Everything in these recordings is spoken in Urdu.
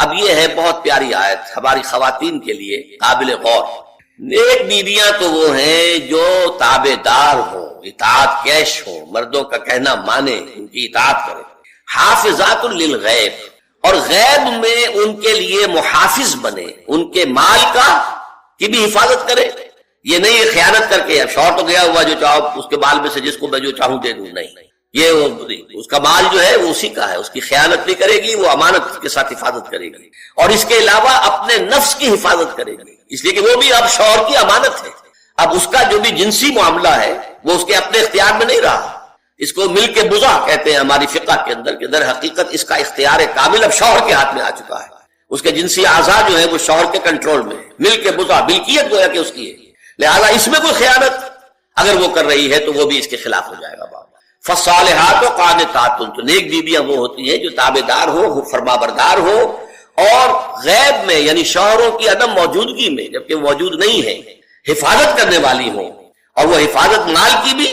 اب یہ ہے بہت پیاری آیت ہماری خواتین کے لیے قابل غور. نیک بیویاں تو وہ ہیں جو تابع دار ہوں، اطاعت کیش ہوں، مردوں کا کہنا مانے، ان کی اطاعت کرے. حافظات للغیب، اور غیب میں ان کے لیے محافظ بنے، ان کے مال کی بھی حفاظت کرے. یہ نہیں یہ خیانت کر کے اب شوہر تو گیا ہوا جو چاہو اس کے بال میں سے جس کو میں جو چاہوں دے دوں، نہیں، یہ اس کا مال جو ہے وہ اسی کا ہے، اس کی خیانت نہیں کرے گی، وہ امانت کے ساتھ حفاظت کرے گی. اور اس کے علاوہ اپنے نفس کی حفاظت کرے گی، اس لیے کہ وہ بھی اب شوہر کی امانت ہے. اب اس کا جو بھی جنسی معاملہ ہے وہ اس کے اپنے اختیار میں نہیں رہا. اس کو مل کے بزا کہتے ہیں ہماری فقہ کے اندر، کہ در حقیقت اس کا اختیار کامل اب شوہر کے ہاتھ میں آ چکا ہے. اس کے جنسی اعضاء جو ہے وہ شوہر کے کنٹرول میں، مل کے بزا، ملکیت گویا کہ اس کی ہے. لہذا اس میں کوئی خیانت اگر وہ کر رہی ہے تو وہ بھی اس کے خلاف ہو جائے گا. فالصالحات قانتات، تو نیک بیویاں وہ ہوتی ہیں جو تابع دار ہو، فرما بردار ہو، اور غیب میں یعنی شوہروں کی عدم موجودگی میں جبکہ وہ موجود نہیں ہے حفاظت کرنے والی ہوں، اور وہ حفاظت مال کی بھی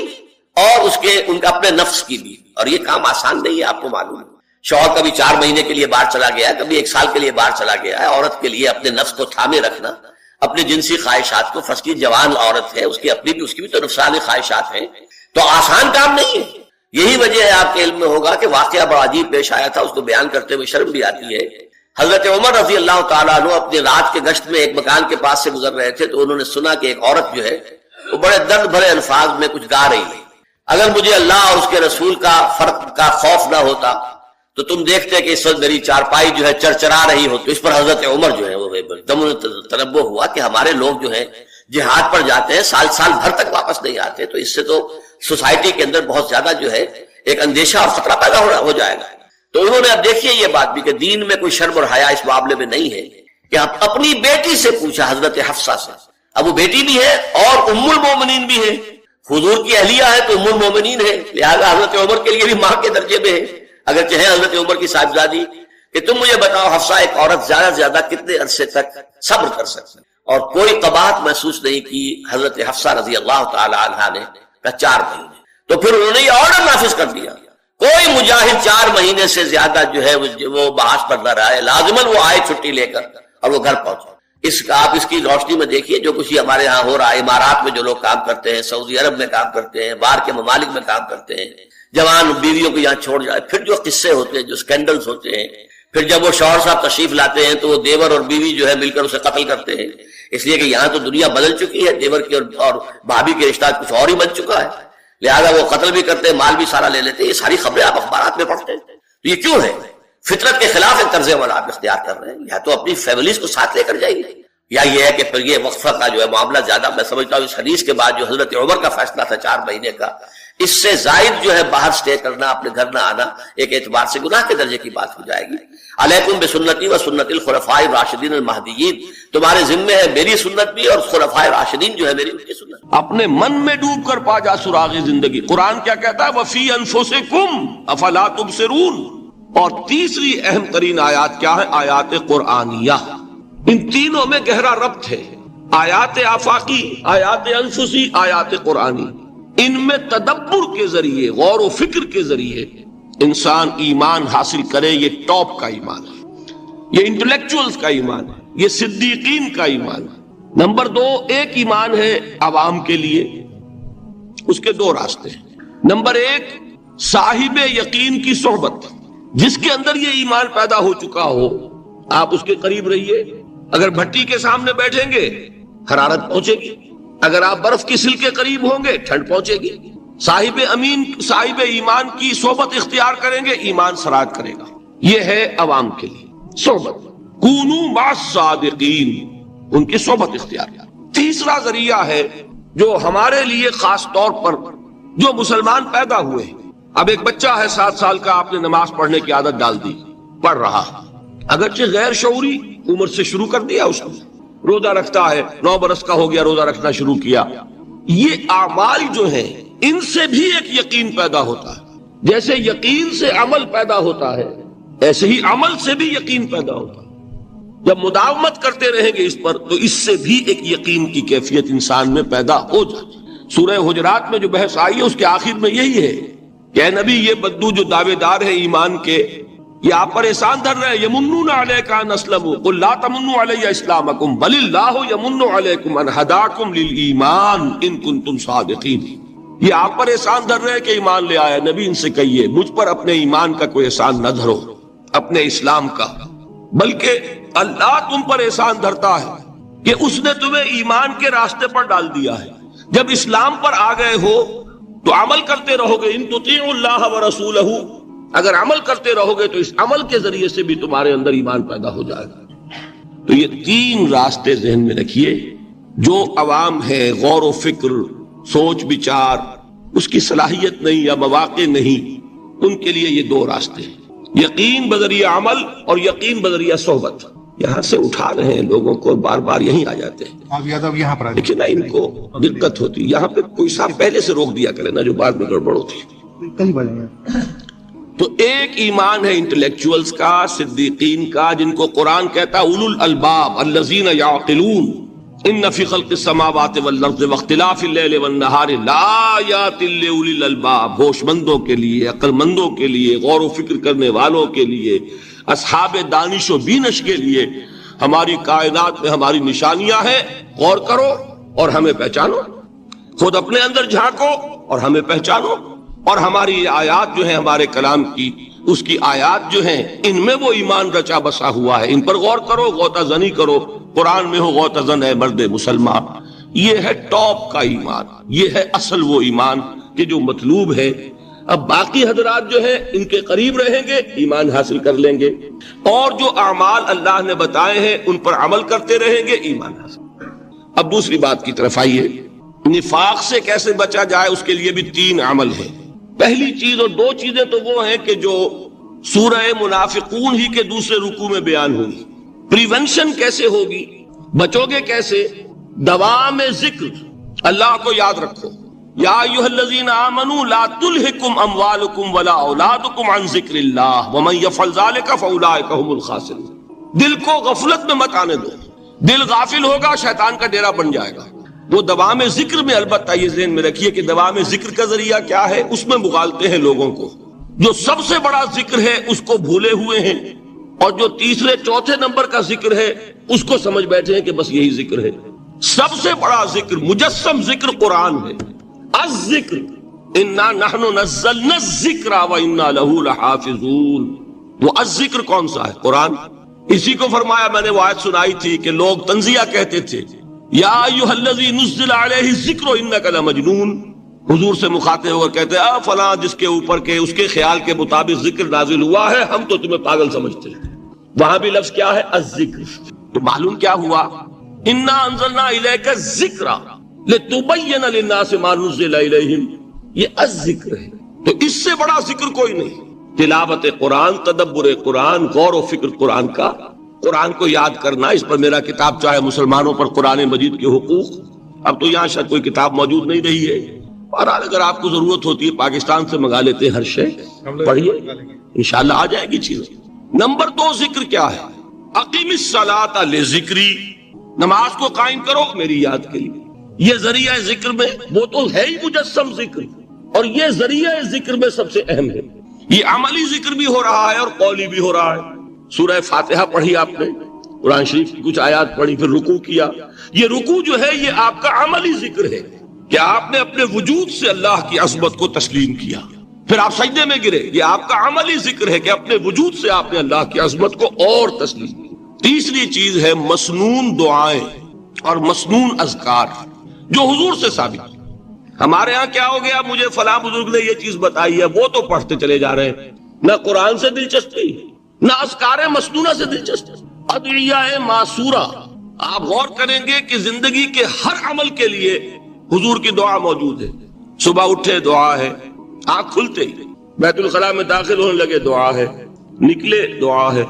اور ان کا اپنے نفس کی بھی. اور یہ کام آسان نہیں ہے، آپ کو معلوم ہے. شوہر کبھی 4 مہینے کے لیے باہر چلا گیا ہے، کبھی 1 سال کے لیے باہر چلا گیا ہے. عورت کے لیے اپنے نفس کو تھامے رکھنا، اپنی جنسی خواہشات کو، فرض کی جوان عورت ہے، اس کی بھی تو نفسانی خواہشات ہیں، تو آسان کام نہیں ہے. یہی وجہ ہے، آپ کے علم میں ہوگا کہ واقعہ بڑا عجیب پیش آیا تھا، اس کو بیان کرتے ہوئے شرم بھی آتی ہے. حضرت عمر رضی اللہ تعالیٰ عنہ اپنے رات کے گشت میں ایک مکان کے پاس سے گزر رہے تھے، تو انہوں نے سنا کہ ایک عورت جو ہے وہ بڑے درد بھرے الفاظ میں کچھ گا رہی ہے. اگر مجھے اللہ اور اس کے رسول کا فرق کا خوف نہ ہوتا تو تم دیکھتے کہ اس وقت میری چارپائی جو ہے چرچرا رہی ہو. تو اس پر حضرت عمر جو ہے وہ دم تنبہ ہوا کہ ہمارے لوگ جو ہیں جہاد پر جاتے ہیں، سال بھر تک واپس نہیں آتے، تو اس سے تو سوسائٹی کے اندر بہت زیادہ جو ہے ایک اندیشہ اور خطرہ پیدا ہو جائے گا. تو انہوں نے اب دیکھیے یہ بات بھی کہ دین میں کوئی شرم اور حیا اس معاملے میں نہیں ہے، کہ اپنی بیٹی سے پوچھا، حضرت حفصہ سے. اب وہ بیٹی بھی ہے اور ام المومنین بھی ہے، حضور کی اہلیہ ہے تو ام المومنین ہے، لہذا حضرت عمر کے لیے بھی ماں کے درجے میں ہے، اگرچہ ہے حضرت عمر کی صاحبزادی. کہ تم مجھے بتاؤ حفصہ، ایک عورت زیادہ سے زیادہ کتنے عرصے تک صبر کر سکتی؟ اور کوئی قباحت محسوس نہیں کی حضرت حفصہ رضی اللہ تعالی عنہا نے، کہ 4 مہینے. تو پھر انہوں نے یہ آرڈر نافذ کر دیا، کوئی مجاہد 4 مہینے سے زیادہ جو ہے وہ بحث پر نہ رہے، لازماً وہ آئے چھٹی لے کر اور وہ گھر پہنچے. آپ اس کی روشنی میں دیکھیے جو کچھ ہمارے ہاں ہو رہا ہے. امارات میں جو لوگ کام کرتے ہیں، سعودی عرب میں کام کرتے ہیں، باہر کے ممالک میں کام کرتے ہیں، جوان بیویوں کو یہاں چھوڑ جائے، پھر جو قصے ہوتے ہیں، جو سکینڈلز ہوتے ہیں، پھر جب وہ شوہر صاحب تشریف لاتے ہیں تو وہ دیور اور بیوی جو ہے مل کر اسے قتل کرتے ہیں. اس لیے کہ یہاں تو دنیا بدل چکی ہے، دیور کی اور بھابھی کے رشتہ کچھ اور ہی بن چکا ہے، لہذا وہ قتل بھی کرتے ہیں، مال بھی سارا لے لیتے ہیں. یہ ساری خبریں آپ اخبارات میں پڑھتے ہیں. تو یہ کیوں ہے؟ فطرت کے خلاف ایک طرز عمل آپ اختیار کر رہے ہیں. یا تو اپنی فیملیز کو ساتھ لے کر جائیے، یا یہ ہے کہ پھر یہ وقفہ کا جو ہے معاملہ زیادہ، میں سمجھتا ہوں اس حدیث کے بعد جو حضرت عمر کا فیصلہ تھا 4 مہینے کا، اس سے زائد جو ہے باہر سٹے کرنا، اپنے گھر نہ آنا، ایک اعتبار سے گناہ کے درجے کی بات ہو جائے گی. علیکم بسنتی و سنت الخلفاء الراشدین المہدیین، تمہارے ذمے ہے میری سنت بھی اور خلفاء راشدین جو ہے میری ان کی سنت. اپنے من میں ڈوب کر پا جا سراغ زندگی. قرآن کیا کہتا ہے؟ وفی انفسکم افلا تبصرون. اور تیسری اہم ترین آیات کیا ہے؟ آیات قرآنیہ. ان تینوں میں گہرا ربط ہے، آیات آفاقی، آیات انفسی، آیات قرآنی. ان میں تدبر کے ذریعے، غور و فکر کے ذریعے انسان ایمان حاصل کرے. یہ ٹاپ کا ایمان ہے، یہ انٹلیکچوئلز کا ایمان ہے، یہ صدیقین کا ایمان ہے. نمبر 2، ایک ایمان ہے عوام کے لیے، اس کے 2 راستے ہیں. نمبر 1، صاحب یقین کی صحبت، جس کے اندر یہ ایمان پیدا ہو چکا ہو، آپ اس کے قریب رہیے. اگر بھٹی کے سامنے بیٹھیں گے حرارت پہنچے گی، اگر آپ برف کی سل کے قریب ہوں گے ٹھنڈ پہنچے گی. صاحب امین، صاحب ایمان کی صحبت اختیار کریں گے، ایمان سرات کرے گا. یہ ہے عوام کے لیے صحبت. کونوا مع الصادقین، ان کی صحبت اختیار. تیسرا ذریعہ ہے جو ہمارے لیے خاص طور پر جو مسلمان پیدا ہوئے ہیں. اب ایک بچہ ہے 7 سال کا، آپ نے نماز پڑھنے کی عادت ڈال دی، پڑھ رہا، اگرچہ غیر شعوری عمر سے شروع کر دیا، اس کو روزہ رکھتا ہے، 9 برس کا ہو گیا، روزہ رکھنا شروع کیا. یہ اعمال جو ہیں ان سے بھی ایک یقین پیدا ہوتا ہے. جیسے یقین سے عمل پیدا ہوتا ہے، ایسے ہی عمل سے بھی یقین پیدا ہوتا ہے. جب مداومت کرتے رہیں گے اس پر تو اس سے بھی ایک یقین کی کیفیت انسان میں پیدا ہو جاتی ہے. سورہ حجرات میں جو بحث آئی ہے اس کے آخر میں یہی ہے کہ اے نبی، یہ بدو جو دعوے دار ہے ایمان کے، یہ آپ پر احسان دھر رہے ہیں. یمنون علیک ان اسلموا قل لا تمنوا علی اسلامکم بل اللہ یمن علیکم ان ہداکم للایمان ان کنتم صادقین. یہ آپ پر احسان دھر رہے ہیں کہ ایمان لے آیا. نبی ان سے کہیے مجھ پر اپنے ایمان کا کوئی احسان نہ دھرو، اپنے اسلام کا، بلکہ اللہ تم پر احسان دھرتا ہے کہ اس نے تمہیں ایمان کے راستے پر ڈال دیا ہے. جب اسلام پر آ گئے ہو تو عمل کرتے رہو گے. ان تطیعوا اللہ ورسولہ، اگر عمل کرتے رہو گے تو اس عمل کے ذریعے سے بھی تمہارے اندر ایمان پیدا ہو جائے گا. تو یہ تین راستے ذہن میں رکھیے. جو عوام ہے غور و فکر، سوچ بچار، اس کی صلاحیت نہیں یا مواقع نہیں، ان کے لیے یہ دو راستے ہیں، یقین بذریعہ عمل اور یقین بذریعہ صحبت. یہاں سے اٹھا رہے ہیں لوگوں کو، بار بار یہیں آ جاتے ہیں. یہاں پر لیکن ان کو دقت ہوتی، یہاں پہ کوئی صاحب پہلے سے روک دیا کرے نا، جو بعد میں گڑبڑ ہوتی. کہیں بولیں گے. تو ایک ایمان ہے انٹلیکچوئلز کا، صدیقین کا، جن کو قرآن کہتا ہے اولو الالباب الذین یعقلون ان فی خلق السماوات والارض واختلاف اللیل والنہار لآیات لأولی الالباب. ہوش مندوں کے لیے، عقل مندوں کے لیے، غور و فکر کرنے والوں کے لیے، اصحاب دانش و بینش کے لیے ہماری کائنات میں ہماری نشانیاں ہیں. غور کرو اور ہمیں پہچانو، خود اپنے اندر جھانکو اور ہمیں پہچانو. اور ہماری آیات جو ہیں ہمارے کلام کی، اس کی آیات جو ہیں ان میں وہ ایمان رچا بسا ہوا ہے. ان پر غور کرو، غوطہ زنی کرو. قرآن میں ہو غوطہ زن ہے مرد مسلمان. یہ ہے ٹاپ کا ایمان، یہ ہے اصل وہ ایمان کہ جو مطلوب ہے. اب باقی حضرات جو ہیں ان کے قریب رہیں گے، ایمان حاصل کر لیں گے، اور جو اعمال اللہ نے بتائے ہیں ان پر عمل کرتے رہیں گے، ایمان حاصل. اب دوسری بات کی طرف آئیے. نفاق سے کیسے بچا جائے، اس کے لیے بھی تین عمل ہیں. پہلی چیز، اور دو چیزیں تو وہ ہیں کہ جو سورہ منافقون ہی کے دوسرے رکوع میں بیان ہوئی. پریونشن کیسے ہوگی، بچو گے کیسے؟ دوام ذکر، اللہ کو یاد رکھو. یا ایھا الذین آمنوا لا تلہکم اموالکم ولا اولادکم عن ذکر اللہ ومن یفعل ذلک فاولئک هم الخاسرون. دل کو غفلت میں مت آنے دو. دل غافل ہوگا شیطان کا ڈیرا بن جائے گا. وہ دوام ذکر میں، البتہ یہ ذہن میں رکھیے کہ دوام ذکر کا ذریعہ کیا ہے، اس میں مغالتے ہیں لوگوں کو. جو سب سے بڑا ذکر ہے اس کو بھولے ہوئے ہیں، اور جو تیسرے چوتھے نمبر کا ذکر ہے اس کو سمجھ بیٹھے ہیں کہ بس یہی ذکر ہے. سب سے بڑا ذکر، مجسم ذکر قرآن ہے. الذکر انا نحن نزلنا الذکر وانا له لحافظون. وہ الذکر کون سا ہے؟ قرآن. اسی کو فرمایا، میں نے وہ آیت سنائی تھی کہ لوگ تنزیہ کہتے تھے، یا ایھا الذی نزل علیہ الذکر انک لمجنون. حضور سے مخاطب ہو کر کہتے ہیں فلاں جس کے اوپر کے اس کے خیال کے مطابق ذکر نازل ہوا ہے، ہم تو تمہیں پاگل سمجھتے ہیں. وہاں بھی لفظ کیا ہے؟ الذکر. تو معلوم کیا ہوا؟ انا انزلنا الیک الذکر لتبین للناس ما نزل الیہم. یہ الذکر ہے. تو اس سے بڑا ذکر کوئی نہیں. تلاوت قرآن، تدبر قرآن، غور و فکر قرآن کا، قرآن کو یاد کرنا. اس پر میرا کتاب چاہے مسلمانوں پر قرآن مجید کے حقوق، اب تو یہاں شاید کوئی کتاب موجود نہیں رہی ہے. بہرحال اگر آپ کو ضرورت ہوتی ہے پاکستان سے منگا لیتے ہیں، ہر شے پڑھیے، انشاءاللہ آ جائے گی چیز. نمبر 2 ذکر کیا ہے؟ اقیم الصلاۃ لذکری. نماز کو قائم کرو میری یاد کے لیے. یہ ذریعہ ذکر میں وہ تو ہے ہی مجسم ذکر، اور یہ ذریعہ ذکر میں سب سے اہم ہے. یہ عملی ذکر بھی ہو رہا ہے اور قولی بھی ہو رہا ہے. سورہ فاتحہ پڑھی آپ نے، قرآن شریف کی کچھ آیات پڑھی، پھر رکوع کیا. یہ رکوع جو ہے یہ آپ کا عملی ذکر ہے کہ آپ نے اپنے وجود سے اللہ کی عظمت کو تسلیم کیا. پھر آپ سجدے میں گرے، یہ آپ کا عملی ذکر ہے کہ اپنے وجود سے آپ نے اللہ کی عظمت کو اور تسلیم کیا. تیسری چیز ہے مسنون دعائیں اور مسنون اذکار جو حضور سے ثابت. ہمارے ہاں کیا ہو گیا، مجھے فلاں بزرگ نے یہ چیز بتائی ہے، وہ تو پڑھتے چلے جا رہے ہیں. نہ قرآن سے دلچسپی، نہ اذکار مسنونہ سے دلچسپی. ادعیہ معصورہ، آپ غور کریں گے کہ زندگی کے ہر عمل کے لیے حضور کی دعا موجود ہے. صبح اٹھے دعا ہے، آنکھ کھلتے ہی بیت الخلاء میں داخل ہونے لگے دعا ہے، نکلے دعا ہے،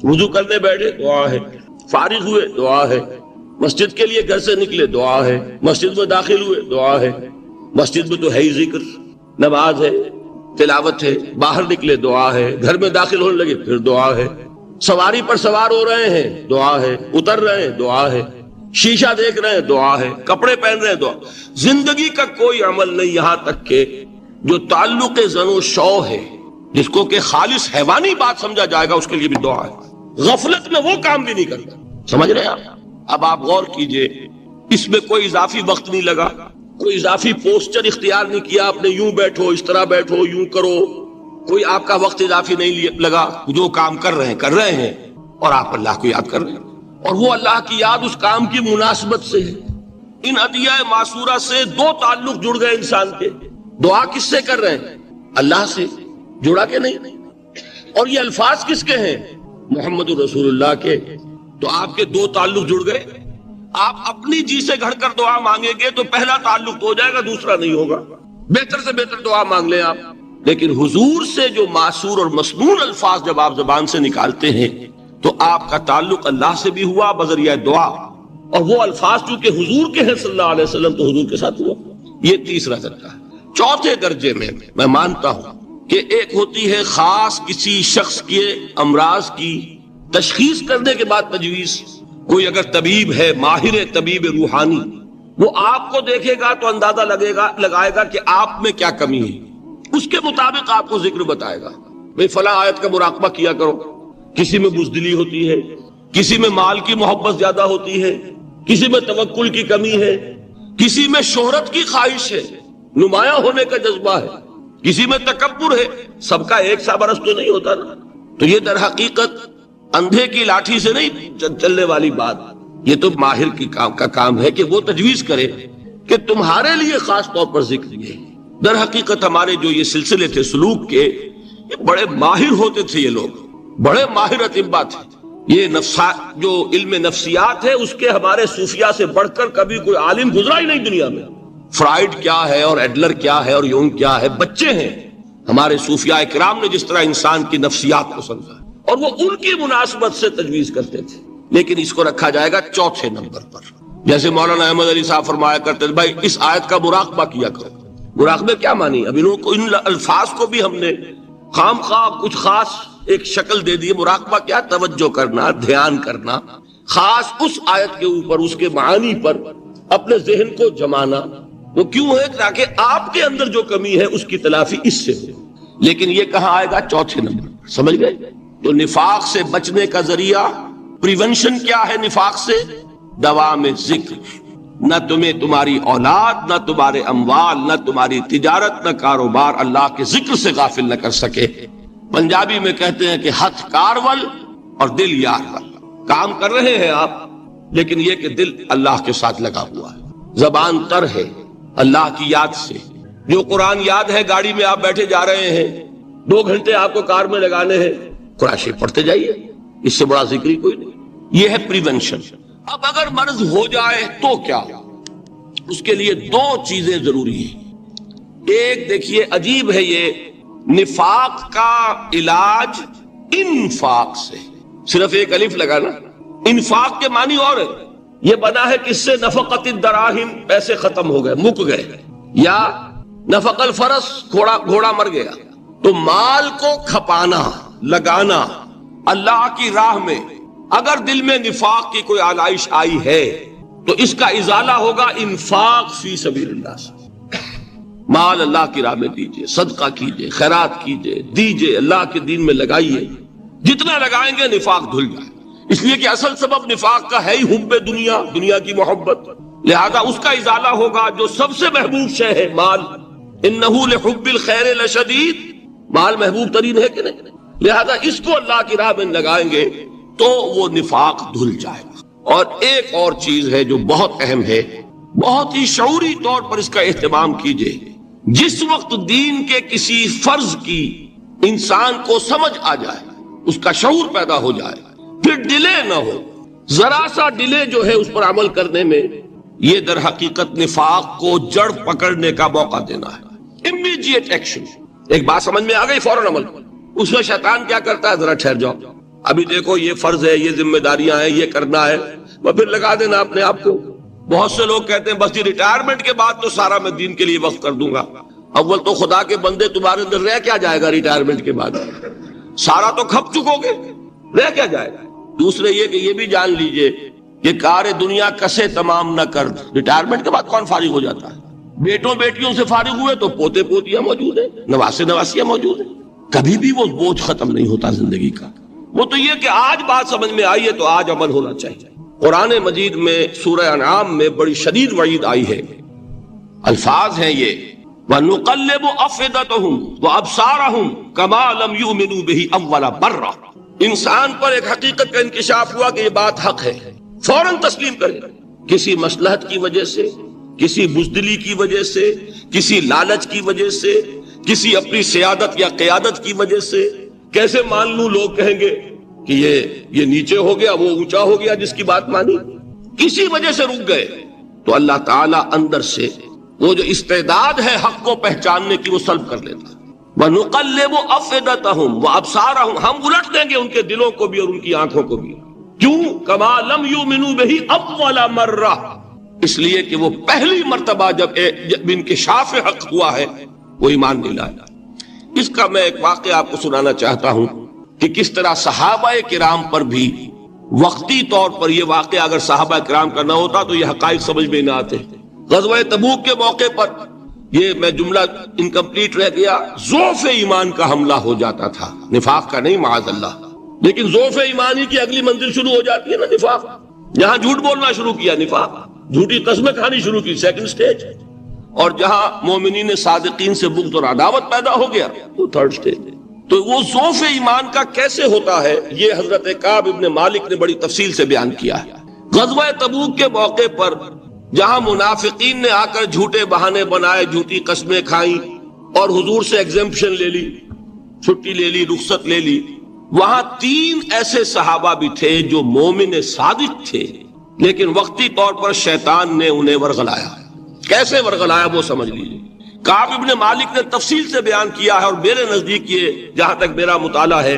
وضو کرنے بیٹھے دعا ہے، فارغ ہوئے دعا ہے، مسجد کے لیے گھر سے نکلے دعا ہے، مسجد میں داخل ہوئے دعا ہے. مسجد میں تو ہے ہی ذکر، نماز ہے، تلاوت ہے. باہر نکلے دعا ہے، گھر میں داخل ہونے لگے پھر دعا ہے. سواری پر سوار ہو رہے ہیں دعا ہے، اتر رہے ہیں دعا ہے، شیشہ دیکھ رہے ہیں دعا ہے، کپڑے پہن رہے ہیں دعا. زندگی کا کوئی عمل نہیں یہاں تک کہ جو تعلق زن و شو ہے جس کو کہ خالص حیوانی بات سمجھا جائے گا اس کے لیے بھی دعا ہے. غفلت میں وہ کام بھی نہیں کرتا. سمجھ رہے ہیں آپ؟ اب آپ غور کیجئے، اس میں کوئی اضافی وقت نہیں لگا، کوئی اضافی پوسچر اختیار نہیں کیا آپ نے، یوں بیٹھو، اس طرح بیٹھو، یوں کرو، کوئی آپ کا وقت اضافی نہیں لگا. جو کام کر رہے ہیں اور آپ اللہ کو یاد کر رہے ہیں، اور وہ اللہ کی یاد اس کام کی مناسبت سے ہے. ان ادعیہ معصورہ سے دو تعلق جڑ گئے انسان کے. دعا کس سے کر رہے ہیں؟ اللہ سے. جڑا کہ نہیں؟ اور یہ الفاظ کس کے ہیں؟ محمد رسول اللہ کے. تو آپ کے دو تعلق جڑ گئے. آپ اپنی جی سے گھڑ کر دعا مانگیں گے تو پہلا تعلق تو ہو جائے گا، دوسرا نہیں ہوگا. بہتر سے بہتر دعا مانگ لیں آپ. لیکن حضور سے جو معصور اور مسنون الفاظ جب آپ زبان سے نکالتے ہیں تو آپ کا تعلق اللہ سے بھی ہوا بذریعہ دعا، اور وہ الفاظ چونکہ حضور کے ہیں صلی اللہ علیہ وسلم تو حضور کے ساتھ ہوا. یہ تیسرا درجہ ہے. چوتھے درجے میں مانتا ہوں کہ ایک ہوتی ہے خاص کسی شخص کے امراض کی تشخیص کرنے کے بعد تجویز. کوئی اگر طبیب ہے، ماہر طبیب روحانی، وہ آپ کو دیکھے گا تو اندازہ لگائے گا کہ آپ میں کیا کمی ہے، اس کے مطابق آپ کو ذکر بتائے گا. بھئی فلاں آیت کا مراقبہ کیا کرو. کسی میں بزدلی ہوتی ہے، کسی میں مال کی محبت زیادہ ہوتی ہے، کسی میں توکل کی کمی ہے، کسی میں شہرت کی خواہش ہے، نمایاں ہونے کا جذبہ ہے، کسی میں تکبر ہے. سب کا ایک سا برس تو نہیں ہوتا نا. تو یہ در حقیقت اندھے کی لاٹھی سے نہیں چلنے والی بات. یہ تو ماہر کا کام ہے کہ وہ تجویز کرے کہ تمہارے لیے خاص طور پر ذکر یہ. در حقیقت ہمارے جو یہ سلسلے تھے سلوک کے، یہ بڑے ماہر ہوتے تھے، یہ لوگ بڑے ماہر اطباء تھے. یہ جو علم نفسیات ہے اس کے ہمارے صوفیاء سے بڑھ کر کبھی کوئی عالم گزرا ہی نہیں دنیا میں. فرائیڈ کیا ہے اور ایڈلر کیا ہے اور یونگ کیا ہے، بچے ہیں. ہمارے صوفیاء کرام نے جس طرح انسان کی نفسیات کو سمجھا اور وہ ان کی مناسبت سے تجویز کرتے تھے. لیکن اس کو رکھا جائے گا چوتھے نمبر پر. جیسے مولانا احمد علی صاحب فرمایا کرتے تھے بھائی اس آیت کا مراقبہ کیا کرو. مراقبے کیا مانی؟ اب انہوں کو ان الفاظ کو بھی ہم نے خام خواہ کچھ خاص ایک شکل دے دی. مراقبہ کیا؟ توجہ کرنا، دھیان کرنا، خاص اس آیت کے اوپر، اس کے معانی پر اپنے ذہن کو جمانا. وہ کیوں ہے؟ تاکہ آپ کے اندر جو کمی ہے اس کی تلافی اس سے ہو. لیکن یہ کہاں آئے گا؟ چوتھے نمبر. سمجھ گئے؟ تو نفاق سے بچنے کا ذریعہ، پریونشن کیا ہے نفاق سے؟ دوام ذکر. نہ تمہیں تمہاری اولاد، نہ تمہارے اموال، نہ تمہاری تجارت، نہ کاروبار اللہ کے ذکر سے غافل نہ کر سکے. پنجابی میں کہتے ہیں کہ ہتھ کارول اور دل یار ول. کام کر رہے ہیں آپ لیکن یہ کہ دل اللہ کے ساتھ لگا ہوا ہے، زبان تر ہے اللہ کی یاد سے. جو قرآن یاد ہے، گاڑی میں آپ بیٹھے جا رہے ہیں، 2 گھنٹے آپ کو کار میں لگانے ہیں، قرآن شریف پڑھتے جائیے. اس سے بڑا ذکر ہی کوئی نہیں. یہ ہے پریونشن. اب اگر مرض ہو جائے تو کیا؟ اس کے لیے 2 چیزیں ضروری ہیں. ایک دیکھیے عجیب ہے، یہ نفاق کا علاج انفاق سے. صرف ایک الف لگانا. انفاق کے معنی اور ہے. یہ بنا ہے کس سے؟ نفقت الدراہم، پیسے ختم ہو گئے، مک گئے. یا نفق الفرس، گھوڑا مر گیا. تو مال کو کھپانا، لگانا اللہ کی راہ میں. اگر دل میں نفاق کی کوئی آلائش آئی ہے تو اس کا ازالہ ہوگا انفاق فی سبیل اللہ سے. مال اللہ کی راہ میں دیجئے، صدقہ کیجئے، خیرات کیجئے، دیجئے، اللہ کے دین میں لگائیے. جتنا لگائیں گے نفاق دھل جائے. اس لیے کہ اصل سبب نفاق کا ہے ہی حب دنیا، دنیا کی محبت. لہذا اس کا ازالہ ہوگا جو سب سے محبوب شے ہے، مال. انہ لحب الخیر لشدید. مال محبوب ترین ہے کہ نہیں؟ لہذا اس کو اللہ کی راہ میں لگائیں گے تو وہ نفاق دھل جائے گا. اور ایک اور چیز ہے جو بہت اہم ہے، بہت ہی شعوری طور پر اس کا اہتمام کیجئے. جس وقت دین کے کسی فرض کی انسان کو سمجھ آ جائے، اس کا شعور پیدا ہو جائے، پھر ڈیلے نہ ہو. ذرا سا ڈیلے جو ہے اس پر عمل کرنے میں، یہ در حقیقت نفاق کو جڑ پکڑنے کا موقع دینا ہے. Immediate action. ایک بات سمجھ میں آ گئی، فوراً عمل. اس میں شیطان کیا کرتا ہے؟ ذرا ٹھہر جاؤ، ابھی دیکھو یہ فرض ہے، یہ ذمہ داریاں ہیں، یہ کرنا ہے، وہ پھر لگا دینا اپنے آپ کو. بہت سے لوگ کہتے ہیں بس یہ ریٹائرمنٹ کے بعد تو سارا میں دین کے لیے وقف کر دوں گا. اول تو خدا کے بندے تمہارے اندر رہ کیا جائے گا ریٹائرمنٹ کے بعد؟ سارا تو کھپ چکو گے، رہ کیا جائے گا؟ دوسرے یہ کہ یہ بھی جان لیجئے کہ کار دنیا کسے تمام نہ کر. ریٹائرمنٹ کے بعد کون فارغ ہو جاتا ہے؟ بیٹوں بیٹیوں سے فارغ ہوئے تو پوتے پوتیاں موجود ہیں، نواسے نواسیاں موجود ہیں. کبھی بھی وہ بوجھ ختم نہیں ہوتا زندگی کا. وہ تو یہ کہ آج بات سمجھ میں آئی ہے تو آج عمل ہونا چاہیے. قرآن مجید میں سورہ انعام میں بڑی شدید وعید آئی ہے. الفاظ ہیں یہ وَنُقَلِّبُ أَفْئِدَتَهُمْ وَأَبْصَارَهُمْ كَمَا لَمْ يُؤْمِنُوا بِهِ أَوَّلَ مَرَّةٍ. انسان پر ایک حقیقت کا انکشاف ہوا کہ یہ بات حق ہے، فوراً تسلیم کرے. کسی مصلحت کی وجہ سے، کسی بزدلی کی وجہ سے، کسی لالچ کی وجہ سے، کسی اپنی سیادت یا قیادت کی وجہ سے کیسے مان لوں؟ لوگ کہیں گے کہ یہ نیچے ہو گیا، وہ اونچا ہو گیا جس کی بات مانی. کسی وجہ سے رک گئے تو اللہ تعالیٰ اندر سے وہ جو استعداد ہے حق کو پہچاننے کی وہ سلب کر لیتا. وَنُقَلِّبُ أَفْئِدَتَهُمْ وَأَبْصَارَهُمْ، ہم الٹ دیں گے ان کے دلوں کو بھی اور ان کی آنکھوں کو بھی. کیوں؟ كَمَا لَمْ يُؤْمِنُوا بِهِ أَوَّلَ مَرَّةٍ، اس لیے کہ وہ پہلی مرتبہ جب انکشاف حق ہوا ہے وہ ایمان نہیں لایا. اس کا میں ایک واقعہ آپ کو سنانا چاہتا ہوں کہ کس طرح صحابہ کرام پر بھی وقتی طور پر یہ واقعہ اگر صحابہ کرام کا نہ ہوتا تو یہ حقائق سمجھ میں نہ آتے. غزوہ تبوک کے موقع پر یہ میں جملہ انکمپلیٹ رہ گیا، ضعف ایمان کا حملہ ہو جاتا تھا، نفاق کا نہیں معاذ اللہ، لیکن ضعف ایمانی کی اگلی منزل شروع ہو جاتی ہے نا نفاق. جہاں جھوٹ بولنا شروع کیا نفاق، جھوٹی قسمیں کھانی شروع کی سیکنڈ سٹیج، اور جہاں مومنین صادقین سے بغض اور عداوت پیدا ہو گیا وہ تھرڈ سٹیج. تو وہ ضعف ایمان کا کیسے ہوتا ہے یہ حضرت کعب ابن مالک نے بڑی تفصیل سے بیان کیا ہے. غزوہ تبوک کے موقع پر جہاں منافقین نے آ کر جھوٹے بہانے بنائے، جھوٹی قسمیں کھائیں اور حضور سے ایگزمپشن لے لی، چھٹی لے لی، رخصت لے لی، وہاں 3 ایسے صحابہ بھی تھے جو مومن صادق تھے، لیکن وقتی طور پر شیطان نے انہیں ورغلایا. کیسے ورغلایا وہ سمجھ لیجیے. کعب ابن مالک نے تفصیل سے بیان کیا ہے، اور میرے نزدیک یہ جہاں تک میرا مطالعہ ہے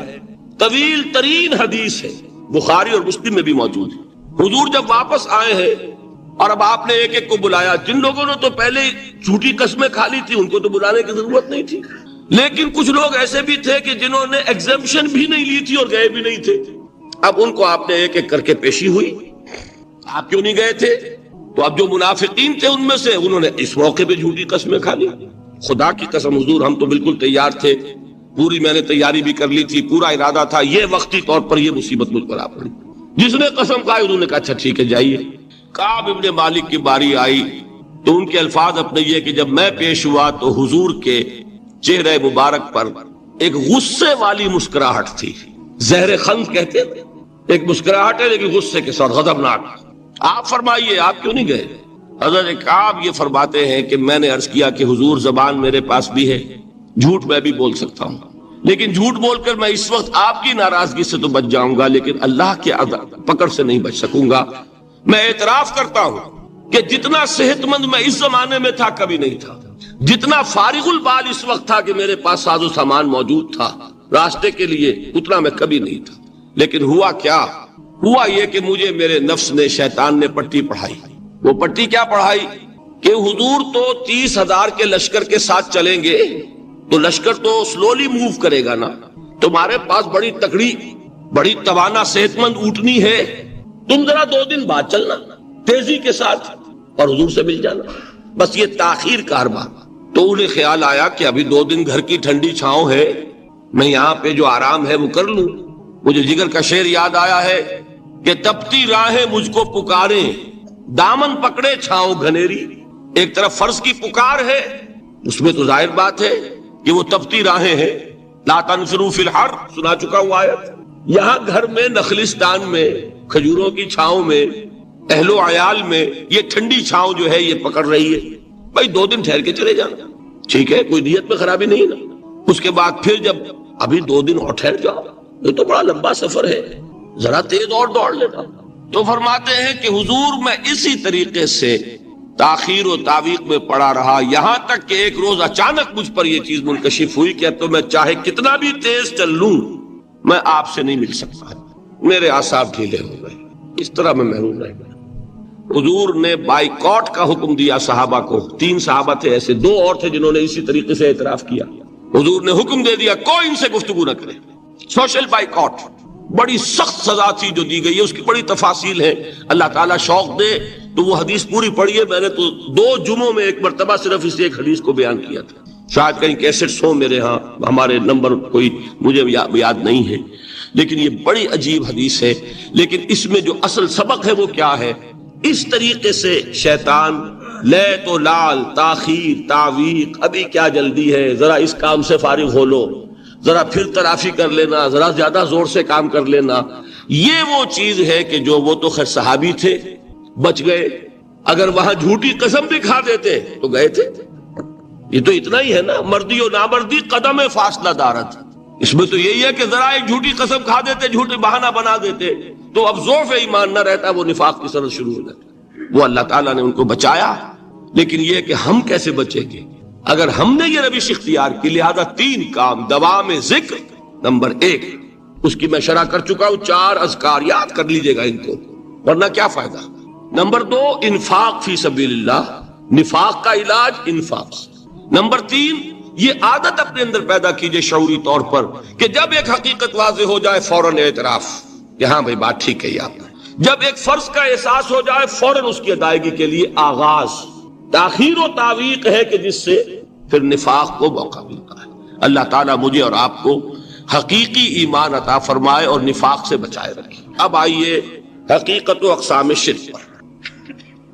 طویل ترین حدیث ہے، بخاری اور مسلم میں بھی موجود ہے. حضور جب واپس آئے ہیں اور اب آپ نے ایک ایک کو بلایا. جن لوگوں نے تو پہلے جھوٹی قسمیں کھا لی تھی ان کو تو بلانے کی ضرورت نہیں تھی، لیکن کچھ لوگ ایسے بھی تھے کہ جنہوں نے ایگزمپشن بھی نہیں لی تھی اور گئے بھی نہیں تھے. اب ان کو آپ نے ایک ایک کر کے پیشی ہوئی. آپ کیوں نہیں گئے تھے؟ تو اب جو منافقین تھے ان میں سے انہوں نے اس موقع پہ جھوٹی قسمیں کھا لی. خدا کی قسم حضور ہم تو بالکل تیار تھے، پوری میں نے تیاری بھی کر لی تھی، پورا ارادہ تھا، یہ وقتی طور پر یہ مصیبت مجھ پر آ پڑی. جس نے قسم کھائی انہوں نے کہا اچھا ٹھیک ہے جائیے. کعب ابن مالک کی باری آئی تو ان کے الفاظ اپنے یہ کہ جب میں پیش ہوا تو حضور کے چہرے مبارک پر ایک غصے والی مسکراہٹ تھی. زہر خند کہتے ہیں، ایک مسکراہٹ ہے لیکن غصے کے ساتھ، غضبناک. آپ فرمائیے آپ کیوں نہیں گئے؟ حضرت کعب یہ فرماتے ہیں کہ میں نے عرض کیا کہ حضور زبان میرے پاس بھی ہے، جھوٹ میں بھی بول سکتا ہوں، لیکن جھوٹ بول کر میں اس وقت آپ کی ناراضگی سے تو بچ جاؤں گا لیکن اللہ کے پکڑ سے نہیں بچ سکوں گا. میں اعتراف کرتا ہوں کہ جتنا صحت مند میں اس زمانے میں تھا کبھی نہیں تھا، جتنا فارغ البال اس وقت تھا کہ میرے پاس ساز و سامان موجود تھا راستے کے لیے، اتنا میں کبھی نہیں تھا. لیکن ہوا کیا؟ ہوا یہ کہ مجھے میرے نفس نے، شیطان نے پٹی پڑھائی. وہ پٹی کیا پڑھائی کہ حضور تو 30,000 کے لشکر کے ساتھ چلیں گے تو لشکر تو سلولی موو کرے گا نا، تمہارے پاس بڑی تکڑی، بڑی توانا صحت مند اونٹنی ہے، تم ذرا 2 دن بعد چلنا تیزی کے ساتھ اور حضور سے مل جانا. بس یہ تاخیر کاربار. تو انہیں خیال آیا کہ ابھی 2 دن گھر کی ٹھنڈی چھاؤں ہے، میں یہاں پہ جو آرام ہے وہ کر لوں. مجھے جگر کا شعر یاد آیا ہے کہ تپتی راہیں مجھ کو پکاریں، دامن پکڑے چھاؤں گھنیری. ایک طرف فرض کی پکار ہے، اس میں تو ظاہر بات ہے کہ وہ تپتی راہیں ہیں. لا تنفروا فی الحر سنا چکا ہوں آیت. یہاں گھر میں نخلستان میں کھجوروں کی چھاؤں میں اہل و عیال میں یہ ٹھنڈی چھاؤں جو ہے یہ پکڑ رہی ہے. بھائی 2 دن ٹھہر کے چلے جانا، ٹھیک ہے، کوئی نیت میں خرابی نہیں نا. اس کے بعد پھر جب ابھی 2 دن اور ٹھہر جاؤ، یہ تو بڑا لمبا سفر ہے، ذرا تیز اور دوڑ لینا. تو فرماتے ہیں کہ حضور میں اسی طریقے سے تاخیر و تعویق میں پڑا رہا، یہاں تک کہ ایک روز اچانک مجھ پر یہ چیز منکشف ہوئی کہ اب تو میں چاہے کتنا بھی تیز چل لوں میں آپ سے نہیں مل سکتا. میرے اعصاب ڈھیلے ہو گئے، اس طرح میں محروم رہ گیا. حضور نے بائیکاٹ کا حکم دیا صحابہ کو. 3 صحابہ تھے ایسے، 2 اور تھے جنہوں نے اسی طریقے سے اعتراف کیا. حضور نے حکم دے دیا کوئی ان سے گفتگو نہ کرے، سوشل بائیکاٹ. بڑی سخت سزا تھی جو دی گئی ہے، اس کی بڑی تفاصیل ہے. اللہ تعالیٰ شوق دے تو وہ حدیث پوری پڑھی ہے. میں نے تو 2 جمعوں میں ایک مرتبہ صرف اس ایک حدیث کو بیان کیا تھا. شاید کہیں کیسٹس ہوں میرے ہاں، ہمارے نمبر کوئی مجھے یاد نہیں ہے، لیکن یہ بڑی عجیب حدیث ہے۔ لیکن اس میں جو اصل سبق ہے وہ کیا ہے؟ اس طریقے سے شیطان لے تو لال، تاخیر، تعویق، ابھی کیا جلدی ہے، ذرا اس کام سے فارغ ہو لو، ذرا پھر تلافی کر لینا، ذرا زیادہ زور سے کام کر لینا، یہ وہ چیز ہے کہ جو وہ تو خیر صحابی تھے، بچ گئے، اگر وہاں جھوٹی قسم بھی کھا دیتے تو گئے تھے۔ یہ تو اتنا ہی ہے نا، مردی و نامردی قدم فاصلہ دارت، اس میں تو یہی ہے کہ ذرا ایک جھوٹی قسم کھا دیتے، جھوٹی بہانہ بنا دیتے تو اب ضعف ایمان نہ رہتا، وہ نفاق کی سرحد شروع ہو جاتی۔ وہ اللہ تعالیٰ نے ان کو بچایا، لیکن یہ کہ ہم کیسے بچیں گے اگر ہم نے یہ روش اختیار کی؟ لہذا 3 کام، دوام ذکر نمبر 1، اس کی میں شرح کر چکا ہوں، 4 اذکار یاد کر لیجئے گا ان کو، ورنہ کیا فائدہ۔ نمبر 2، انفاق فی سبیل اللہ، نفاق کا علاج انفاق۔ نمبر 3، یہ عادت اپنے اندر پیدا کیجئے شعوری طور پر کہ جب ایک حقیقت واضح ہو جائے فوراً اعتراف کہ ہاں بھائی بات ٹھیک ہے آپ نے، جب ایک فرض کا احساس ہو جائے فوراً اس کی ادائیگی کے لیے آغاز۔ تاخیر و تعویق ہے کہ جس سے پھر نفاق کو موقع ملتا ہے۔ اللہ تعالیٰ مجھے اور آپ کو حقیقی ایمان عطا فرمائے اور نفاق سے بچائے رکھے۔ اب آئیے حقیقت و اقسام شرک پر۔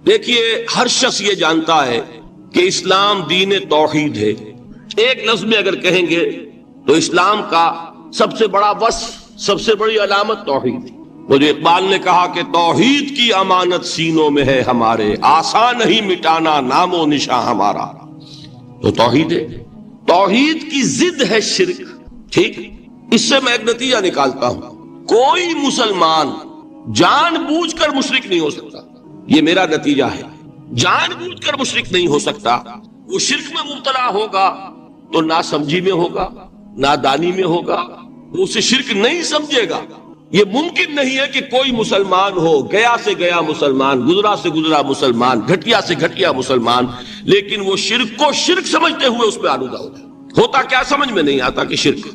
دیکھیے، ہر شخص یہ جانتا ہے کہ اسلام دین توحید ہے۔ ایک لفظ میں اگر کہیں گے تو اسلام کا سب سے بڑا وصف، سب سے بڑی علامت توحید ہے۔ وہ جو اقبال نے کہا کہ توحید کی امانت سینوں میں ہے ہمارے، آسان نہیں مٹانا نام و نشاں ہمارا، تو توحید ہے۔ توحید کی ضد ہے شرک، ٹھیک؟ اس سے میں ایک نتیجہ نکالتا ہوں، کوئی مسلمان جان بوجھ کر مشرک نہیں ہو سکتا، یہ میرا نتیجہ ہے۔ جان بوجھ کر مشرک نہیں ہو سکتا، وہ شرک میں مبتلا ہوگا تو ناسمجھی میں ہوگا، نادانی میں ہوگا، وہ اسے شرک نہیں سمجھے گا۔ یہ ممکن نہیں ہے کہ کوئی مسلمان ہو، گیا سے گیا مسلمان، گزرا سے گزرا مسلمان، گھٹیا سے گھٹیا مسلمان، لیکن وہ شرک کو شرک سمجھتے ہوئے اس پہ آلودہ ہو جائے۔ ہوتا کیا سمجھ میں نہیں آتا کہ شرک،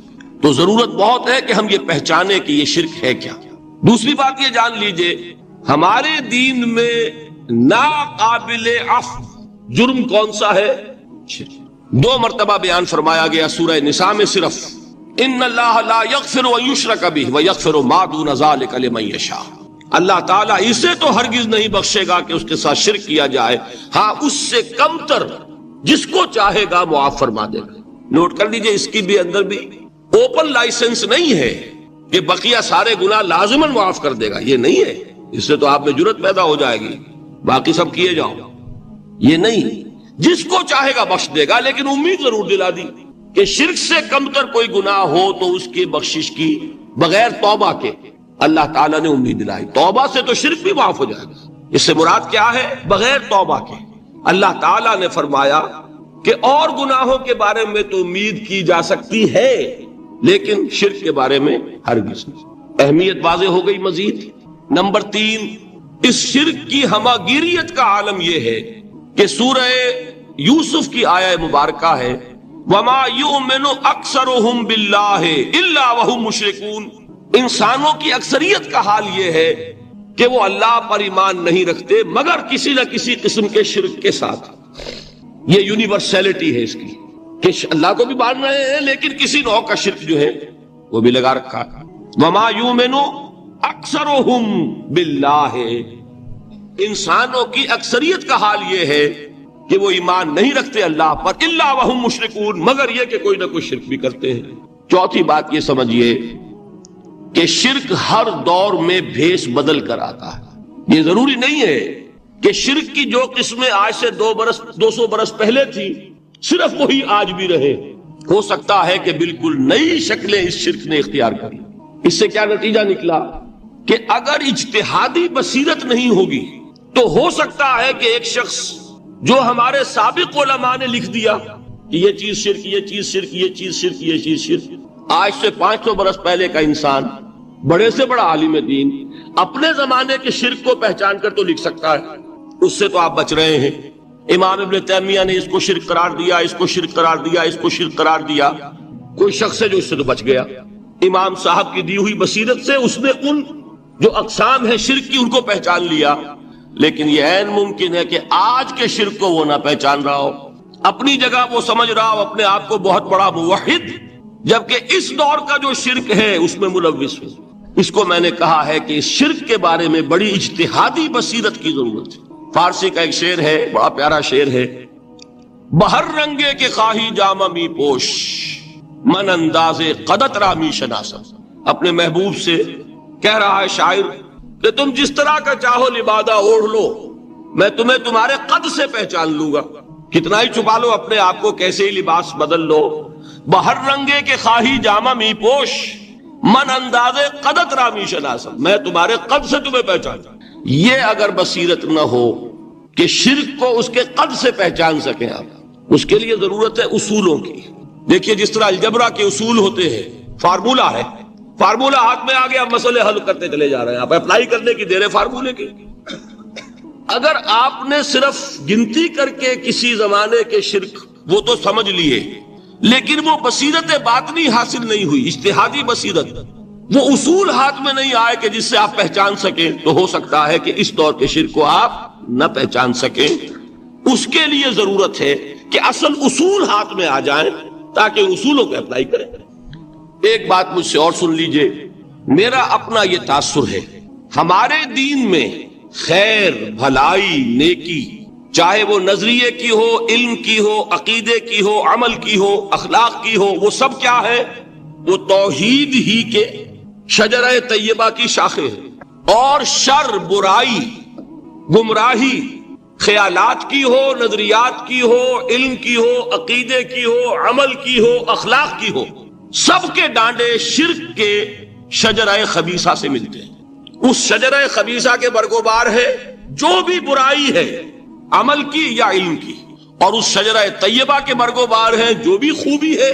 تو ضرورت بہت ہے کہ ہم یہ پہچانے کہ یہ شرک ہے کیا۔ دوسری بات یہ جان لیجئے، ہمارے دین میں ناقابل عفو جرم کون سا ہے؟ شرک۔ 2 مرتبہ بیان فرمایا گیا سورہ نساء میں صرف، ان اللہ لا یغفر ان یشرک بہ ویغفر ما دون ذلک لمن یشاء۔ اللہ تعالیٰ اسے تو ہرگز نہیں بخشے گا کہ اس کے ساتھ شرک کیا جائے، ہاں اس سے کم تر جس کو چاہے گا معاف فرما دے گا۔ نوٹ کر لیجئے، اس کی بھی اندر بھی اوپن لائسنس نہیں ہے کہ بقیہ سارے گناہ لازماً معاف کر دے گا، یہ نہیں ہے۔ اس سے تو آپ میں جرت پیدا ہو جائے گی، باقی سب کیے جاؤ، یہ نہیں۔ جس کو چاہے گا بخش دے گا، لیکن امید ضرور دلا دی کہ شرک سے کم تر کوئی گناہ ہو تو اس کی بخشش کی بغیر توبہ کے اللہ تعالیٰ نے امید دلائی۔ توبہ سے تو شرک بھی معاف ہو جائے گا، اس سے مراد کیا ہے؟ بغیر توبہ کے۔ اللہ تعالیٰ نے فرمایا کہ اور گناہوں کے بارے میں تو امید کی جا سکتی ہے، لیکن شرک کے بارے میں ہرگز نہیں۔ اہمیت واضح ہو گئی مزید۔ نمبر 3، اس شرک کی ہماگیریت کا عالم یہ ہے کہ سورہ یوسف کی آیہ مبارکہ ہے، وَمَا يُؤْمِنُ أَكْثَرُهُمْ بِاللَّهِ إِلَّا وَهُمْ مُشْرِكُونَ۔ انسانوں کی اکثریت کا حال یہ ہے کہ وہ اللہ پر ایمان نہیں رکھتے مگر کسی نہ کسی قسم کے شرک کے ساتھ۔ یہ یونیورسلٹی ہے اس کی کہ اللہ کو بھی مان رہے ہیں لیکن کسی نوع کا شرک جو ہے وہ بھی لگا رکھا۔ وَمَا يُؤْمِنُ أَكْثَرُهُمْ بِاللَّهِ، انسانوں کی اکثریت کا حال یہ ہے کہ وہ ایمان نہیں رکھتے اللہ پر، الا وہم مشرکون، مگر یہ کہ کوئی نہ کوئی شرک بھی کرتے ہیں۔ چوتھی بات یہ سمجھیے کہ شرک ہر دور میں بھیس بدل کر آتا ہے۔ یہ ضروری نہیں ہے کہ شرک کی جو قسمیں آج سے 200 برس پہلے تھی صرف وہی آج بھی رہے۔ ہو سکتا ہے کہ بالکل نئی شکلیں اس شرک نے اختیار کری۔ اس سے کیا نتیجہ نکلا کہ اگر اجتہادی بصیرت نہیں ہوگی تو ہو سکتا ہے کہ ایک شخص جو ہمارے سابق علماء نے لکھ دیا کہ یہ چیز شرک، یہ چیز شرک، یہ چیز شرک، یہ چیز شرک، آج سے 500 برس پہلے کا انسان بڑے سے بڑا عالم دین اپنے زمانے کے شرک کو پہچان کر تو لکھ سکتا ہے، اس سے تو آپ بچ رہے ہیں۔ امام ابن تیمیہ نے اس کو شرک قرار دیا، اس کو شرک قرار دیا، اس کو شرک قرار دیا، کوئی شخص ہے جو اس سے تو بچ گیا۔ امام صاحب کی دی ہوئی بصیرت سے اس نے ان جو اقسام ہے شرک کی ان کو پہچان لیا، لیکن یہ عین ممکن ہے کہ آج کے شرک کو وہ نہ پہچان رہا ہو، اپنی جگہ وہ سمجھ رہا ہو اپنے آپ کو بہت بڑا موحد، جبکہ اس دور کا جو شرک ہے اس میں ملوث ہو۔ اس کو میں نے کہا ہے کہ اس شرک کے بارے میں بڑی اجتہادی بصیرت کی ضرورت ہے۔ فارسی کا ایک شعر ہے، بڑا پیارا شعر ہے، بہر رنگے کے خواہی جامہ می پوش، من انداز قدت رامی شناسا۔ اپنے محبوب سے کہہ رہا ہے شاعر کہ تم جس طرح کا چاہو لبادہ اوڑھ لو، میں تمہیں تمہارے قد سے پہچان لوں گا۔ کتنا ہی چھپا لو اپنے آپ کو، کیسے ہی لباس بدل لو، بہر رنگے کے خواہی جامہ می پوش، من انداز قدت رامی شناسا، میں تمہارے قد سے تمہیں پہچان۔ یہ اگر بصیرت نہ ہو کہ شرک کو اس کے قد سے پہچان سکیں آپ، اس کے لیے ضرورت ہے اصولوں کی۔ دیکھیے جس طرح الجبرا کے اصول ہوتے ہیں، فارمولا ہے، فارمولا ہاتھ میں آ گیا، اب مسئلے حل کرتے چلے جا رہے ہیں، آپ اپلائی کرنے کی دیر ہے فارمولے کی۔ اگر آپ نے صرف گنتی کر کے کسی زمانے کے شرک وہ تو سمجھ لیے، لیکن وہ بصیرت باطنی حاصل نہیں ہوئی، اجتہادی بصیرت، وہ اصول ہاتھ میں نہیں آئے کہ جس سے آپ پہچان سکیں، تو ہو سکتا ہے کہ اس دور کے شرک کو آپ نہ پہچان سکیں۔ اس کے لیے ضرورت ہے کہ اصل اصول ہاتھ میں آ جائیں تاکہ اصولوں کو اپلائی کریں۔ ایک بات مجھ سے اور سن لیجئے، میرا اپنا یہ تاثر ہے، ہمارے دین میں خیر، بھلائی، نیکی، چاہے وہ نظریے کی ہو، علم کی ہو، عقیدے کی ہو، عمل کی ہو، اخلاق کی ہو، وہ سب کیا ہے؟ وہ توحید ہی کے شجرہ طیبہ کی شاخیں ہیں۔ اور شر، برائی، گمراہی، خیالات کی ہو، نظریات کی ہو، علم کی ہو، عقیدے کی ہو، عمل کی ہو، اخلاق کی ہو، سب کے ڈانڈے شرک کے شجرہ خبیثہ سے ملتے ہیں۔ اس شجرہ خبیثہ کے برگوبار ہے جو بھی برائی ہے، عمل کی یا علم کی، اور اس شجرہ طیبہ کے برگوبار ہے جو بھی خوبی ہے،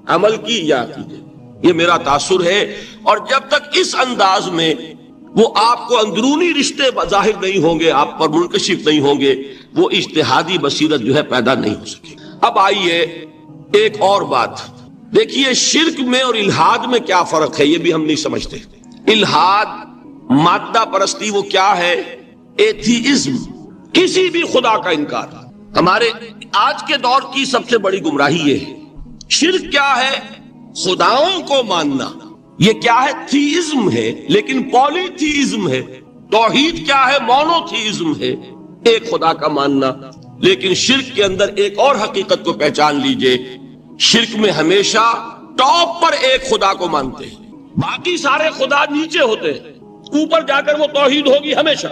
عمل کی یا عقیدے۔ یہ میرا تاثر ہے، اور جب تک اس انداز میں وہ آپ کو اندرونی رشتے ظاہر نہیں ہوں گے، آپ پر منکشف نہیں ہوں گے، وہ اجتہادی بصیرت جو ہے پیدا نہیں ہو سکے۔ اب آئیے ایک اور بات دیکھیے، شرک میں اور الحاد میں کیا فرق ہے، یہ بھی ہم نہیں سمجھتے۔ الحاد، مادہ پرستی، وہ کیا ہے؟ ایتھیزم، کسی بھی خدا کا انکار۔ ہمارے آج کے دور کی سب سے بڑی گمراہی یہ ہے۔ شرک کیا ہے؟ خداؤں کو ماننا، یہ کیا ہے؟ تھیزم ہے، لیکن پولی تھیزم ہے۔ توحید کیا ہے؟ مونو تھیزم ہے، ایک خدا کا ماننا۔ لیکن شرک کے اندر ایک اور حقیقت کو پہچان لیجئے، شرک میں ہمیشہ ٹاپ پر ایک خدا کو مانتے ہیں، باقی سارے خدا نیچے ہوتے ہیں، اوپر جا کر وہ توحید ہوگی ہمیشہ۔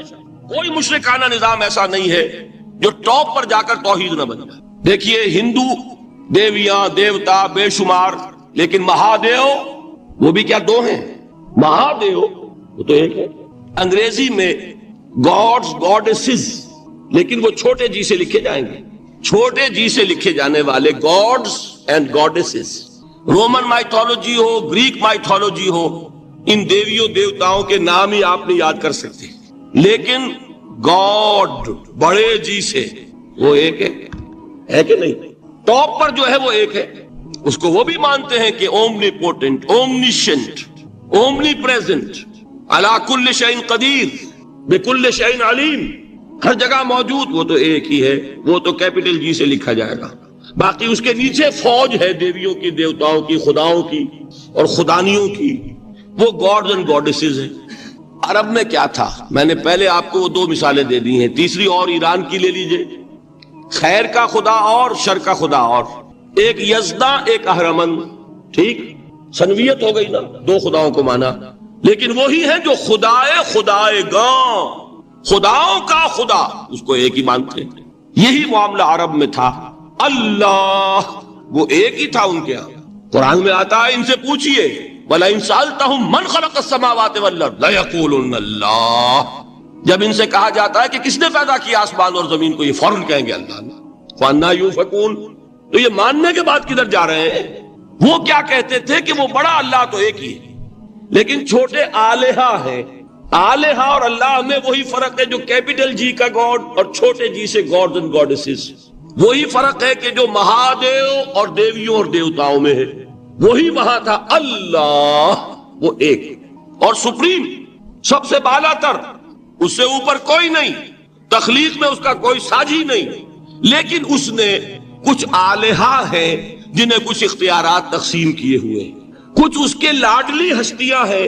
کوئی مشرکانہ نظام ایسا نہیں ہے جو ٹاپ پر جا کر توحید نہ بن جائے۔ دیکھیے ہندو دیویاں، دیوتا بے شمار، لیکن مہادیو وہ بھی کیا دو ہیں؟ مہادیو وہ تو ایک ہے۔ انگریزی میں گاڈز، گاڈیسز، لیکن وہ چھوٹے جی سے لکھے جائیں گے، چھوٹے جی سے لکھے جانے والے gods and goddesses. Roman mythology ہو، گریک مائتھولوجی ہو، ان دیویوں دیوتاؤں کے نام ہی آپ نہیں یاد کر سکتے، لیکن گاڈ بڑے جی سے وہ ایک ہے کہ نہیں؟ ٹاپ پر جو ہے وہ ایک ہے، اس کو وہ بھی مانتے ہیں کہ اومنی پوٹنٹ، اومنیشنٹ، اومنی پریزنٹ، علی کل شیء قدیر، بکل شیء علیم، ہر جگہ موجود، وہ تو ایک ہی ہے۔ وہ تو کیپٹل جی سے لکھا جائے گا، باقی اس کے نیچے فوج ہے دیویوں کی، دیوتاؤں کی، خداؤں کی اور خدانیوں کی، وہ گاڈز اینڈ گاڈیسز ہیں۔ عرب میں کیا تھا؟ میں نے پہلے آپ کو وہ دو مثالیں دے دی ہیں، تیسری اور ایران کی لے لیجئے، خیر کا خدا اور شر کا خدا، اور ایک یزداں، ایک اہرمن، ٹھیک، سنویت ہو گئی نا، دو خداؤں کو مانا، لیکن وہی ہے جو خدائے خدائے گاں، خداؤں کا خدا، اس کو ایک ہی مانتے ہیں۔ یہی معاملہ عرب میں تھا۔ اللہ وہ ایک ہی تھا ان کے ہاں۔ قرآن میں آتا ہے ان سے پوچھئے وَلَئِن سَأَلْتَهُم مَّنْ خَلَقَ السَّمَاوَاتِ وَالْأَرْضَ لَيَقُولُنَّ اللَّهُ، جب ان سے کہا جاتا ہے کہ کس نے پیدا کیا آسمان اور زمین کو، یہ فوراً کہیں گے اللہ نے۔ فَأَنَّىٰ يُؤْفَكُونَ، تو یہ ماننے کے بعد کدھر جا رہے ہیں؟ وہ کیا کہتے تھے کہ وہ بڑا اللہ تو ایک ہی ہے، لیکن چھوٹے آلہہ ہیں۔ آلہہ اور اللہ میں وہی فرق ہے جو کیپٹل جی کا گاڈ اور چھوٹے جی سے گاڈز اینڈ گاڈیسز، وہی فرق ہے کہ جو مہادیو اور دیویوں اور دیوتاؤں میں ہے، وہی وہاں تھا۔ اللہ وہ ایک اور سپریم، سب سے بالا تر، اس سے اوپر کوئی نہیں، تخلیق میں اس کا کوئی ساجی نہیں، لیکن اس نے کچھ آلہہ ہیں جنہیں کچھ اختیارات تقسیم کیے ہوئے، کچھ اس کے لاڈلی ہستیاں ہیں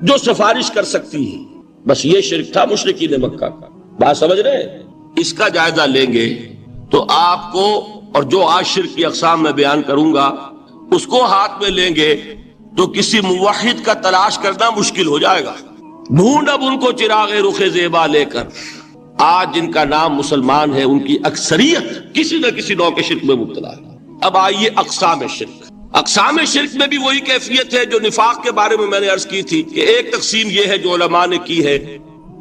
جو سفارش کر سکتی ہیں. بس یہ شرک تھا مشرکین مکہ کا. بات سمجھ رہے ہیں؟ اس کا جائزہ لیں گے تو آپ کو، اور جو آج شرک کی اقسام میں بیان کروں گا اس کو ہاتھ میں لیں گے تو کسی موحد کا تلاش کرنا مشکل ہو جائے گا. ڈھونڈ اب ان کو چراغ رخ زیبا لے کر. آج جن کا نام مسلمان ہے ان کی اکثریت کسی نہ کسی نوع کے شرک میں مبتلا ہے. اب آئیے اقسام شرک. اقسام شرک میں بھی وہی کیفیت ہے جو نفاق کے بارے میں میں نے عرض کی تھی کہ ایک تقسیم یہ ہے جو علماء نے کی ہے،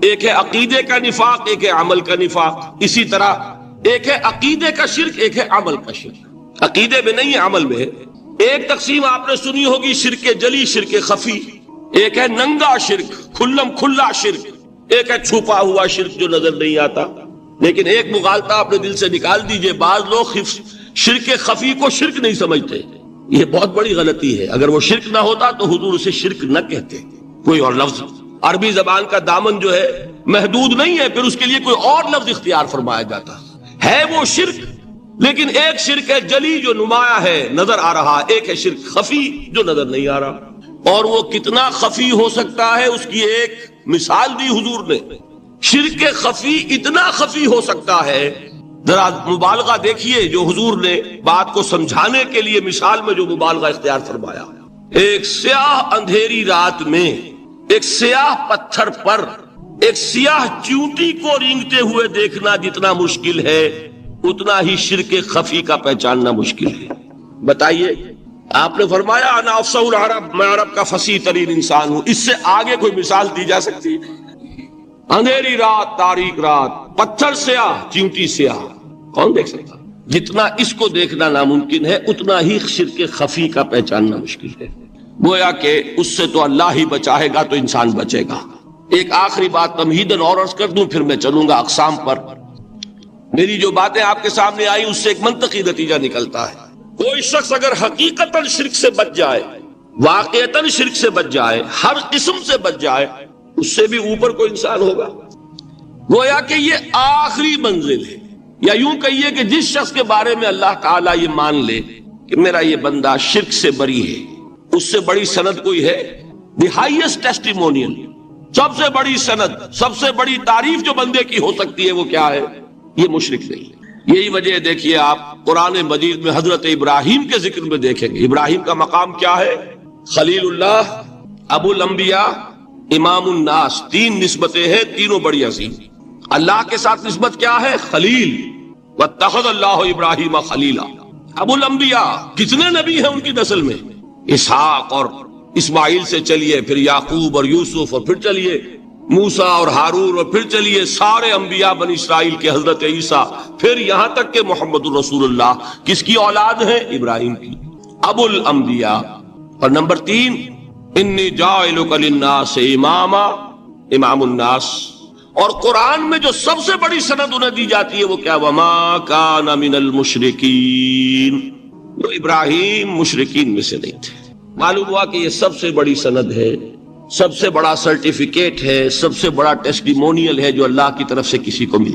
ایک ہے عقیدے کا نفاق، ایک ہے عمل کا نفاق. اسی طرح ایک ہے عقیدے کا شرک، ایک ہے عمل کا شرک. عقیدے میں نہیں ہے، عمل میں ہے. ایک تقسیم آپ نے سنی ہوگی شرک جلی، شرک خفی. ایک ہے ننگا شرک، کھلم کھلا شرک. ایک ہے چھپا ہوا شرک جو نظر نہیں آتا. لیکن ایک مغالطہ اپنے دل سے نکال دیجئے، بعض لوگ شرک خفی کو شرک نہیں سمجھتے. یہ بہت بڑی غلطی ہے. اگر وہ شرک نہ ہوتا تو حضور اسے شرک نہ کہتے. کوئی اور لفظ، عربی زبان کا دامن جو ہے محدود نہیں ہے، پھر اس کے لیے کوئی اور لفظ اختیار فرمایا جاتا ہے. وہ شرک، لیکن ایک شرک ہے جلی جو نمایاں ہے، نظر آ رہا. ایک ہے شرک خفی جو نظر نہیں آ رہا. اور وہ کتنا خفی ہو سکتا ہے اس کی ایک مثال دی حضور نے. شرک خفی اتنا خفی ہو سکتا ہے، ذرا مبالغہ دیکھیے جو حضور نے بات کو سمجھانے کے لیے مثال میں جو مبالغہ اختیار فرمایا. ایک سیاہ اندھیری رات میں ایک سیاہ پتھر پر ایک سیاہ چیونٹی کو رینگتے ہوئے دیکھنا جتنا مشکل ہے اتنا ہی شرک خفی کا پہچاننا مشکل ہے. بتائیے، آپ نے فرمایا انا افصح العرب، میں عرب کا فصیح ترین انسان ہوں. اس سے آگے کوئی مثال دی جا سکتی ہے؟ اندھیری رات، تاریک رات، پتھر سیاہ، چیونٹی سیاہ، کون دیکھ سکتا؟ جتنا اس کو دیکھنا ناممکن ہے اتنا ہی شرک خفی کا پہچاننا مشکل ہے. گویا کہ اس سے تو اللہ ہی بچائے گا تو انسان بچے گا. ایک آخری بات تمہیداً اور عرض کر دوں، پھر میں چلوں گا اقسام پر. میری جو باتیں آپ کے سامنے آئی اس سے ایک منطقی نتیجہ نکلتا ہے. کوئی شخص اگر حقیقتاً شرک سے بچ جائے، واقعتاً شرک سے بچ جائے، ہر قسم سے بچ جائے، اس سے بھی اوپر کوئی انسان ہوگا. گویا کہ یہ آخری منزل ہے. یا یوں کہیے کہ جس شخص کے بارے میں اللہ تعالیٰ یہ مان لے کہ میرا یہ بندہ شرک سے بری ہے، اس سے بڑی سند کوئی ہے؟ دی ہائیسٹ ٹیسٹیمونیل، سب سے بڑی سند، سب سے بڑی تعریف جو بندے کی ہو سکتی ہے وہ کیا ہے؟ یہ مشرک نہیں ہے. یہی وجہ دیکھیے آپ قرآن مجید میں حضرت ابراہیم کے ذکر میں دیکھیں گے. ابراہیم کا مقام کیا ہے؟ خلیل اللہ، ابو الانبیاء، امام الناس. تین نسبتیں ہیں، تینوں بڑی عظیم. اللہ کے ساتھ نسبت کیا ہے؟ خلیل. واتخذ اللہ ابراہیم خلیلا. ابو الانبیاء، کتنے نبی ہیں ان کی نسل میں؟ اسحاق اور اسماعیل سے چلیے، پھر یعقوب اور یوسف، اور پھر چلیے موسیٰ اور ہارون، اور پھر چلیے سارے انبیاء بنی اسرائیل کے، حضرت عیسیٰ، پھر یہاں تک کہ محمد الرسول اللہ کس کی اولاد ہے؟ ابراہیم کی. ابو الانبیاء. اور نمبر 3، انی جاعلک للناس اماما، امام الناس. اور قرآن میں جو سب سے بڑی سند انہیں دی جاتی ہے وہ کیا؟ وما کان من المشرکین. تو ابراہیم مشرکین میں سے نہیں تھے. معلوم ہوا کہ یہ سب سے بڑی سند ہے، سب سے بڑا سرٹیفکیٹ ہے، سب سے بڑا ٹیسٹیمونیل ہے جو اللہ کی طرف سے کسی کو ملتا